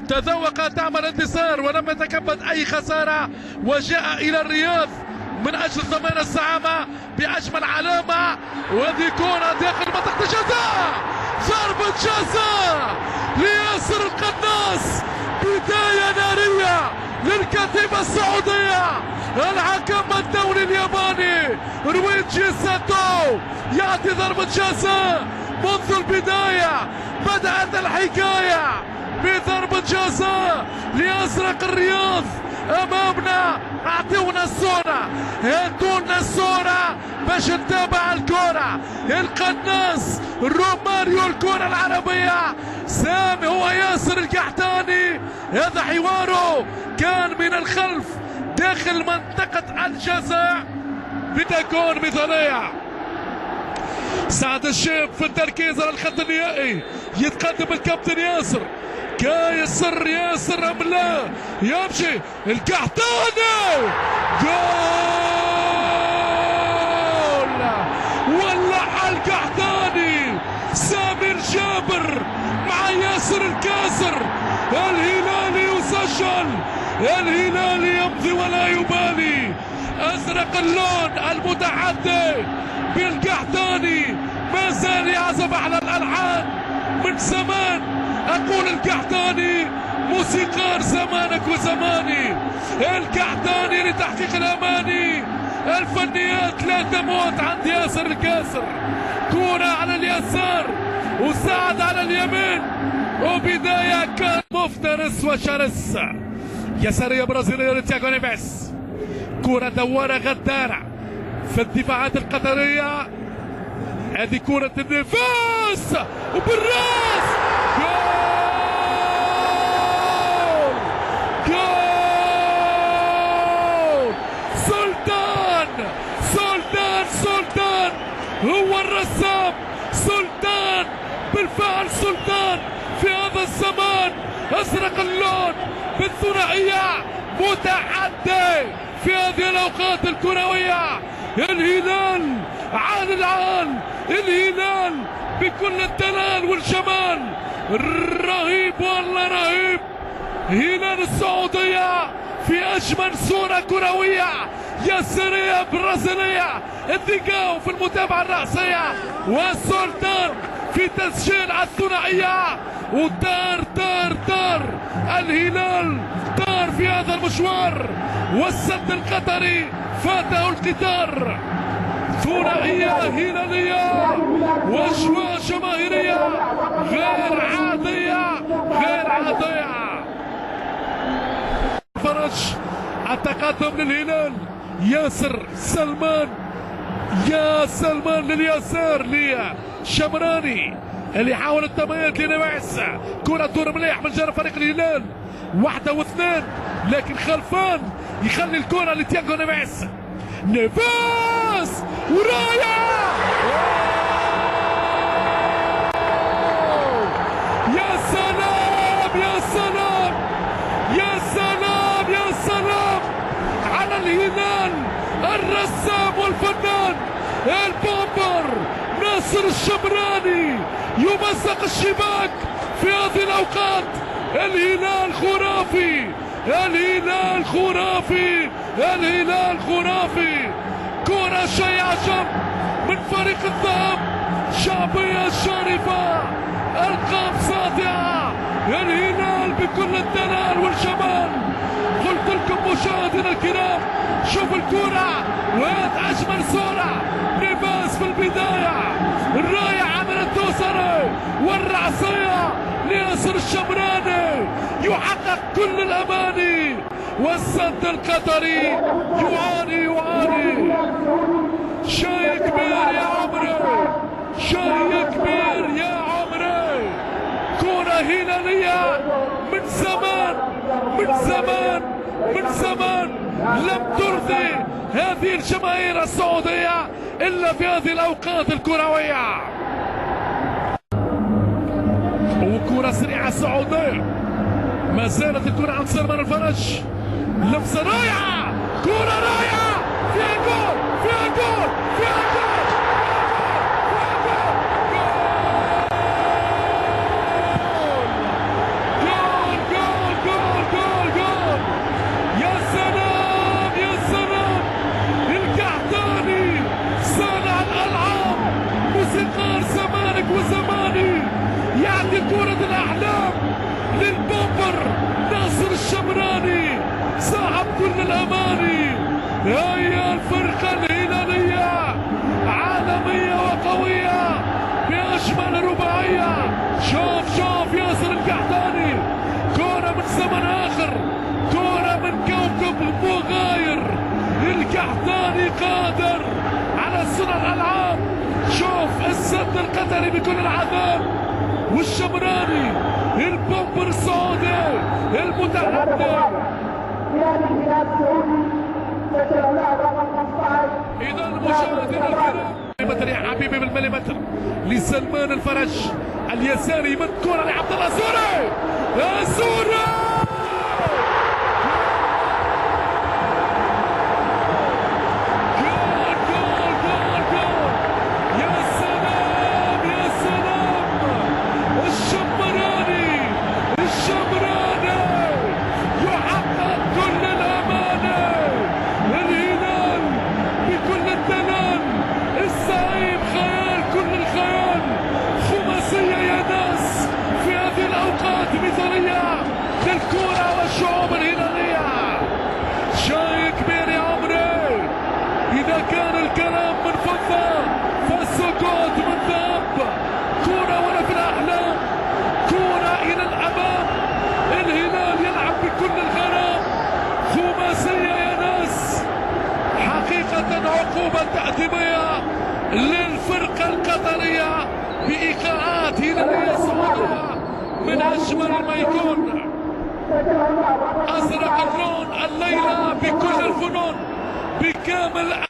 تذوق طعم الانتصار ولم يتكبد أي خسارة، وجاء إلى الرياض من أجل ضمان الزعامة بأجمل علامة. وهذه كرة داخل منطقة الجزاء، ضربة جزاء لياسر القناص، بداية نارية للكتيبة السعودية. الحكم الدولي الياباني رويجي ساتو يعطي ضربة جزاء منذ البداية. بدأت الحكاية بضربة جزاء لأزرق الرياض. أمامنا أعطونا الصورة، هاتونا الصورة باش نتابع الكرة. القناص روماريو الكرة العربية، سامي هو ياسر القحطاني. هذا حواره كان من الخلف داخل منطقة الجزاء بتكون مثالية. سعد الشيب في التركيز على الخط النهائي، يتقدم الكابتن ياسر. كيسر ياسر أم لا؟ يمشي القحطاني، جول! ولع القحطاني سامر جابر مع ياسر الكاسر. الهلالي يسجل، الهلالي يمضي ولا يبالي. أزرق اللون المتحدي بالقحطاني ما زال يعزف على الألحان من زمان. أقول القحطاني موسيقار زمانك وزماني، القحطاني لتحقيق الأماني. الفنيات لا تموت عند ياسر الكاسر. كرة على اليسار وسعد على اليمين، وبداية كان مفترس وشرس. يسارية برازيلية لتياغو نيفيس، كرة دوارة غدارة في الدفاعات القطرية. هذه كرة النيفيس وبالراس، جول! جول! سلطان هو الرسام. سلطان بالفعل، سلطان في هذا الزمان أزرق اللون بالثنائية، متحدي في هذه الأوقات الكروية. الهلال عال العال، الهلال بكل الدلال والجمال، رهيب والله رهيب. هلال السعودية في أجمل صورة كروية ياسرية برازيلية. الدقاو في المتابعة الرأسية، والسلطان في تسجيل الثنائية. ودار الهلال دار في هذا المشوار، والسد القطري فاته القطار. ثنائية هلالية واجواء جماهيرية غير عادية. فرج التقدم للهلال. ياسر سلمان، يا سلمان لليسار لشمراني اللي حاول التمييز لنويس. كرة تدور مليح من جانب فريق الهلال، واحدة واثنين، لكن خلفان يخلي الكرة لتياغو نيفيس. نيفيس ورايا، يا سلام يا سلام يا سلام يا سلام على الهلال. الرسام والفنان البومبر ناصر الشمراني يمزق الشباك في هذه الأوقات. الهلال خرافي، الهلال خرافي، الهلال خرافي. كرة شيء عجب من فريق الذهب، شعبية شريفة، ألقاب ساطعة. الهلال بكل الدلال والجمال. قلت لكم مشاهدينا الكرام، شوف الكرة وهذه أجمل صورة. نيفيس في البداية، الراية عملت دوسري والرعصية لياسر الشمراني يحقق كل الأماني، والسد القطري يعاني. شيء كبير يا عمري، شيء كبير يا عمري. كرة هلالية من زمان لم ترضي هذه الجماهير السعودية إلا في هذه الأوقات الكروية. وكرة سريعة سعودية، ما زالت الكرة عند سلمان الفرج. لمسة رائعة، كرة رائعة، فيها جول فيها جول فيها جول. جول الأماني. هي الفرقة الهلالية عالمية وقوية بأجمل رباعية. شوف ياسر القحطاني، كرة من زمن آخر، كرة من كوكب مغاير. القحطاني قادر على صنع الألعاب. شوف السد القطري بكل العذاب، والشمراني البومبر السعودي المتحدث. إذا المشاهدين الكرام، يا حبيبي بالمليمتر لسلمان الفرج اليساري من كرة لعبد الله الزوري. الزوري للكرة والشعوب الهلالية. شيء كبير يا عمري. إذا كان الكلام من فضة فالسكوت من ذهب. كرة ولا في الأحلام، كرة إلى الأمام. الهلال يلعب بكل الغرام. خماسية يا ناس، حقيقة عقوبة تأديبية للفرقة القطرية بإيقاعات هلالية سعودية من أجمل ما يكون. أزرق اللون الليلة بكل الفنون بكامل